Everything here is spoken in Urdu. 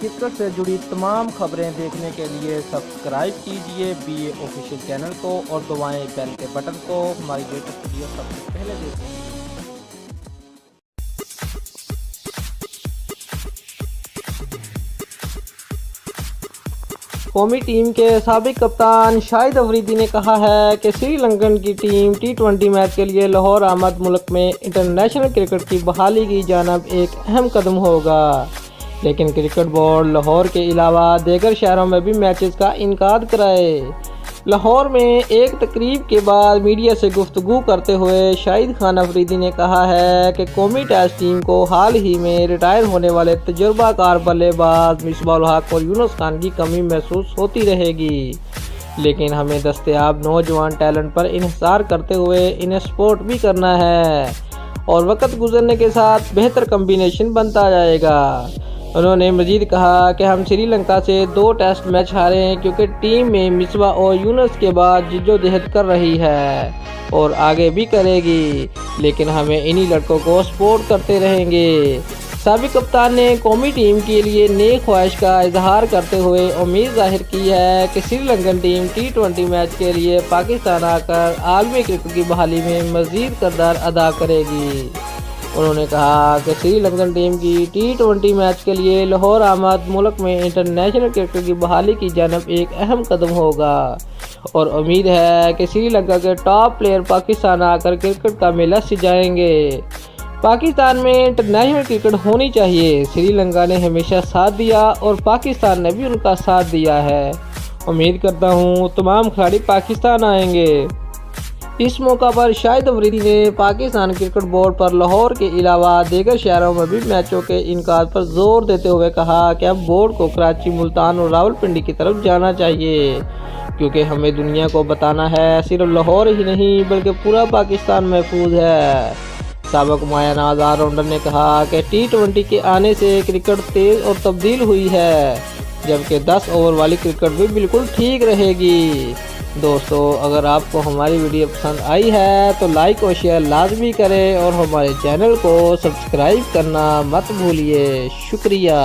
کرکٹ سے جڑی تمام خبریں دیکھنے کے لیے سبسکرائب کیجئے BA آفیشیل چینل کو اور دبائیں بیل کے بٹن کو۔ ہماری لیٹسٹ ویڈیو سب سے پہلے دیکھیں۔ قومی ٹیم کے سابق کپتان شاہد افریدی نے کہا ہے کہ سری لنکن کی ٹیم T20 میچ کے لیے لاہور آمد ملک میں انٹرنیشنل کرکٹ کی بحالی کی جانب ایک اہم قدم ہوگا، لیکن کرکٹ بورڈ لاہور کے علاوہ دیگر شہروں میں بھی میچز کا انعقاد کرائے۔ لاہور میں ایک تقریب کے بعد میڈیا سے گفتگو کرتے ہوئے شاہد خان افریدی نے کہا ہے کہ قومی ٹیسٹ ٹیم کو حال ہی میں ریٹائر ہونے والے تجربہ کار بلے باز مصباح الحق اور یونس خان کی کمی محسوس ہوتی رہے گی، لیکن ہمیں دستیاب نوجوان ٹیلنٹ پر انحصار کرتے ہوئے انہیں سپورٹ بھی کرنا ہے اور وقت گزرنے کے ساتھ بہتر کمبینیشن بنتا جائے گا۔ انہوں نے مزید کہا کہ ہم سری لنکا سے 2 ٹیسٹ میچ ہارے ہیں کیونکہ ٹیم میں مصباح اور یونس کے بعد جدوجہد کر رہی ہے اور آگے بھی کرے گی، لیکن ہمیں انہی لڑکوں کو سپورٹ کرتے رہیں گے۔ سابق کپتان نے قومی ٹیم کے لیے نیک خواہش کا اظہار کرتے ہوئے امید ظاہر کی ہے کہ Sri Lankan team T20 match کے لیے پاکستان آ کر عالمی کرکٹ کی بحالی میں مزید کردار ادا کرے گی۔ انہوں نے کہا کہ سری لنکن ٹیم کی T20 میچ کے لیے لاہور آمد ملک میں انٹرنیشنل کرکٹ کی بحالی کی جانب ایک اہم قدم ہوگا اور امید ہے کہ سری لنکا کے ٹاپ پلیئر پاکستان آ کر کرکٹ کا میلہ سجائیں گے۔ پاکستان میں انٹرنیشنل کرکٹ ہونی چاہیے۔ سری لنکا نے ہمیشہ ساتھ دیا اور پاکستان نے بھی ان کا ساتھ دیا ہے۔ امید کرتا ہوں تمام کھلاڑی پاکستان آئیں گے۔ اس موقع پر شاہد افریدی نے پاکستان کرکٹ بورڈ پر لاہور کے علاوہ دیگر شہروں میں بھی میچوں کے انعقاد پر زور دیتے ہوئے کہا کہ اب بورڈ کو کراچی، ملتان اور راولپنڈی کی طرف جانا چاہیے، کیونکہ ہمیں دنیا کو بتانا ہے صرف لاہور ہی نہیں بلکہ پورا پاکستان محفوظ ہے۔ سابق مایہ ناز آل راؤنڈر نے کہا کہ T20 کے آنے سے کرکٹ تیز اور تبدیل ہوئی ہے، جبکہ 10 اوور والی کرکٹ بھی بالکل ٹھیک رہے گی۔ دوستو، اگر آپ کو ہماری ویڈیو پسند آئی ہے تو لائک اور شیئر لازمی کریں اور ہمارے چینل کو سبسکرائب کرنا مت بھولیے۔ شکریہ۔